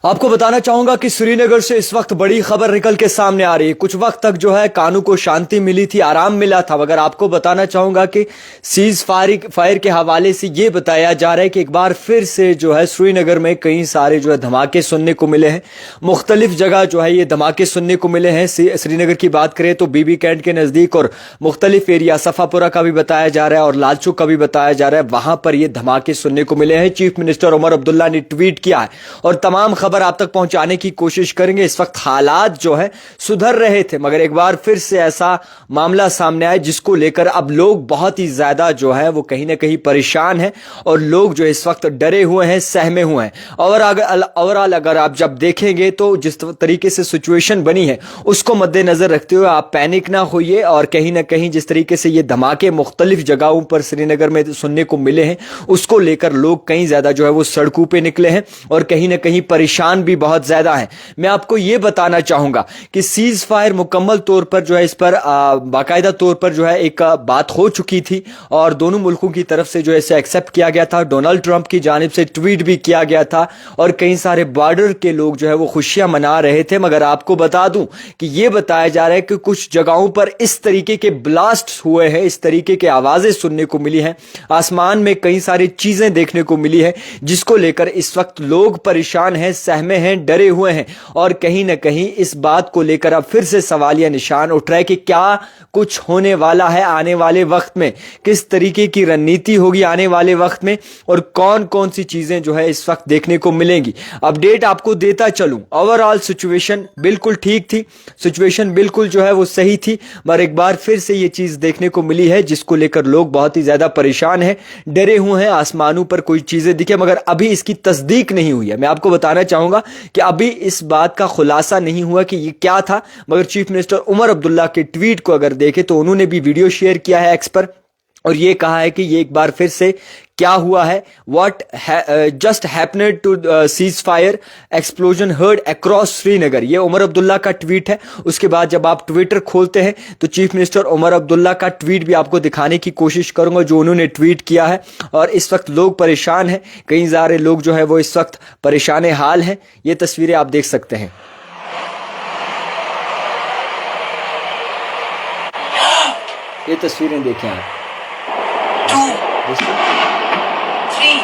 आपको बताना चाहूंगा कि श्रीनगर से इस वक्त बड़ी खबर निकल के सामने आ रही है। कुछ वक्त तक जो है कानू को शांति मिली थी, आराम मिला था, मगर आपको बताना चाहूंगा कि सीज फायर के हवाले से ये बताया जा रहा है कि एक बार फिर से जो है श्रीनगर में कई सारे जो है धमाके सुनने को मिले हैं। मुख्तलिफ जगह जो है ये धमाके सुनने को मिले हैं। श्रीनगर की बात करें तो बीबी कैंट के नजदीक और मुख्तलिफ एरिया सफापुरा का भी बताया जा रहा है और लालचौक का भी बताया जा रहा है, वहां पर ये धमाके सुनने को मिले हैं। चीफ मिनिस्टर उमर अब्दुल्ला ने ट्वीट किया है और तमाम खबर आप तक पहुंचाने की कोशिश करेंगे। इस वक्त हालात जो है सुधर रहे थे, मगर एक बार फिर से ऐसा मामला सामने आया जिसको लेकर अब लोग बहुत ही ज्यादा जो है वो कहीं ना कहीं परेशान हैं और लोग जो इस वक्त डरे हुए हैं, सहमे हुए हैं। और ओवरऑल अगर आप जब देखेंगे तो जिस तरीके से सिचुएशन बनी है उसको मद्देनजर रखते हुए आप पैनिक ना होइए और कहीं ना कहीं जिस तरीके से ये धमाके मुख्तलिफ जगहों पर श्रीनगर में सुनने को मिले हैं उसको लेकर लोग कहीं ज्यादा जो है वो सड़कों पर निकले हैं और कहीं ना कहीं परेशान भी बहुत ज्यादा है। मैं आपको यह बताना चाहूंगा कि सीज फायर मुकम्मल तौर पर जो है इस पर बाकायदा तौर पर जो है एक बात हो चुकी थी और दोनों मुल्कों की तरफ से जो है इसे एक्सेप्ट किया गया था। डोनाल्ड ट्रंप की जानिब से ट्वीट भी किया गया था और कई सारे बॉर्डर के लोग जो है वो खुशियां मना रहे थे। मगर आपको बता दूं कि यह बताया जा रहा है कि कुछ जगहों पर इस तरीके के ब्लास्ट हुए हैं, इस तरीके के आवाजें सुनने को मिली हैं, आसमान में कई सारी चीजें देखने को मिली है जिसको लेकर इस वक्त लोग परेशान हैं, सहमे हैं, डरे हुए हैं और कहीं ना कहीं इस बात को लेकर अब फिर से सवालिया निशान उठ रहा है कि क्या कुछ होने वाला है आने वाले वक्त में, किस तरीके की रणनीति होगी आने वाले वक्त में और कौन कौन सी चीजें जो है इस वक्त देखने को मिलेंगी। अपडेट आपको देता चलूं, ओवरऑल सिचुएशन बिल्कुल ठीक थी, सिचुएशन बिल्कुल जो है वो सही थी, मगर एक बार फिर से ये चीज देखने को मिली है जिसको लेकर लोग बहुत ही ज्यादा परेशान हैं, डरे हुए हैं। आसमानों पर कोई चीजें दिखे मगर अभी इसकी तस्दीक नहीं हुई है। मैं आपको बताना चाहूंगा कि अभी इस बात का खुलासा नहीं हुआ कि ये क्या था, मगर चीफ मिनिस्टर उमर अब्दुल्ला के ट्वीट को अगर देखें तो उन्होंने भी वीडियो शेयर किया है एक्स पर और ये कहा है कि ये एक बार फिर से क्या हुआ है, what just happened to cease fire explosion heard across Srinagar. ये उमर अब्दुल्ला का ट्वीट है। उसके बाद जब आप ट्विटर खोलते हैं तो चीफ मिनिस्टर उमर अब्दुल्ला का ट्वीट भी आपको दिखाने की कोशिश करूंगा जो उन्होंने ट्वीट किया है। और इस वक्त लोग परेशान हैं, कई सारे लोग जो है वो इस वक्त परेशान हाल हैं। ये तस्वीरें आप देख सकते हैं। ये तस्वीरें देखें आप। 2 3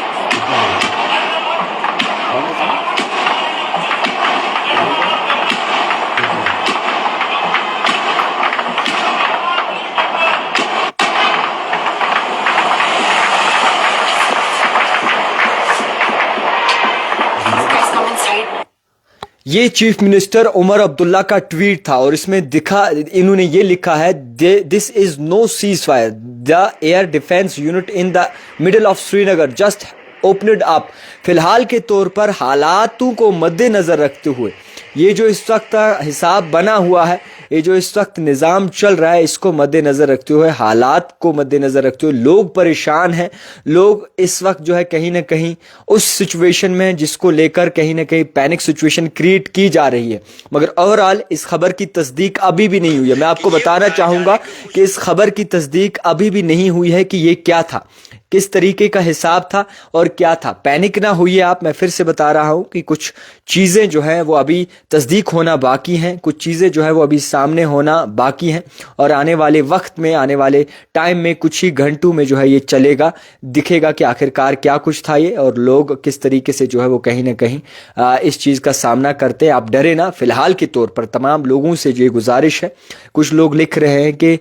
ये चीफ मिनिस्टर उमर अब्दुल्ला का ट्वीट था और इसमें इन्होंने ये लिखा है, this is no ceasefire, the air defence unit in the middle of Srinagar just opened up. फिलहाल के तौर पर हालातों को मद्देनजर रखते हुए ये जो इस वक्त हिसाब बना हुआ है, ये जो इस वक्त निज़ाम चल रहा है, इसको मद्देनजर रखते हुए, हालात को मद्देनजर रखते हुए लोग परेशान हैं। लोग इस वक्त जो है कहीं ना कहीं उस सिचुएशन में जिसको लेकर कहीं ना कहीं पैनिक सिचुएशन क्रिएट की जा रही है। मगर ओवरऑल इस खबर की तस्दीक अभी भी नहीं हुई है। मैं आपको बताना चाहूँगा कि इस खबर की तस्दीक अभी भी नहीं हुई है कि ये क्या था, किस तरीके का हिसाब था और क्या था। पैनिक ना होइए आप, मैं फिर से बता रहा हूं कि कुछ चीजें जो है वो अभी तस्दीक होना बाकी हैं, कुछ चीजें जो है वो अभी सामने होना बाकी हैं और आने वाले वक्त में, आने वाले टाइम में कुछ ही घंटों में जो है ये चलेगा, दिखेगा कि आखिरकार क्या कुछ था ये और लोग किस तरीके से जो है वो कहीं ना कहीं इस चीज का सामना करते हैं। आप डरे ना। फिलहाल के तौर पर तमाम लोगों से जो गुजारिश है, कुछ लोग लिख रहे हैं कि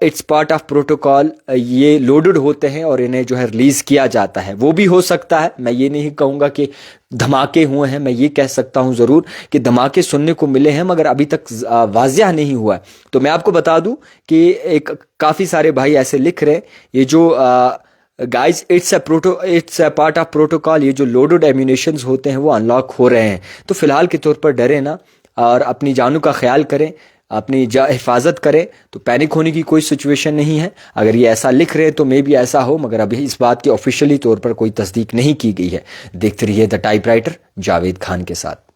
इट्स पार्ट ऑफ प्रोटोकॉल, ये लोडेड होते हैं और इन्हें जो है रिलीज किया जाता है। वो भी हो सकता है, मैं ये नहीं कहूंगा कि धमाके हुए हैं, मैं ये कह सकता हूं जरूर कि धमाके सुनने को मिले हैं मगर अभी तक वाजिया नहीं हुआ है। तो मैं आपको बता दूं कि एक काफी सारे भाई ऐसे लिख रहे हैं, ये जो guys it's a part of protocol, ये जो लोडेड एम्यूनेशंस होते हैं वो अनलॉक हो रहे हैं। तो फिलहाल के तौर पर डरे ना और अपनी जानों का ख्याल करें, अपनी हिफाजत करें। तो पैनिक होने की कोई सिचुएशन नहीं है। अगर ये ऐसा लिख रहे हैं तो मे भी ऐसा हो, मगर अभी इस बात की ऑफिशियली तौर पर कोई तस्दीक नहीं की गई है। देखते रहिए द टाइपराइटर जावेद खान के साथ।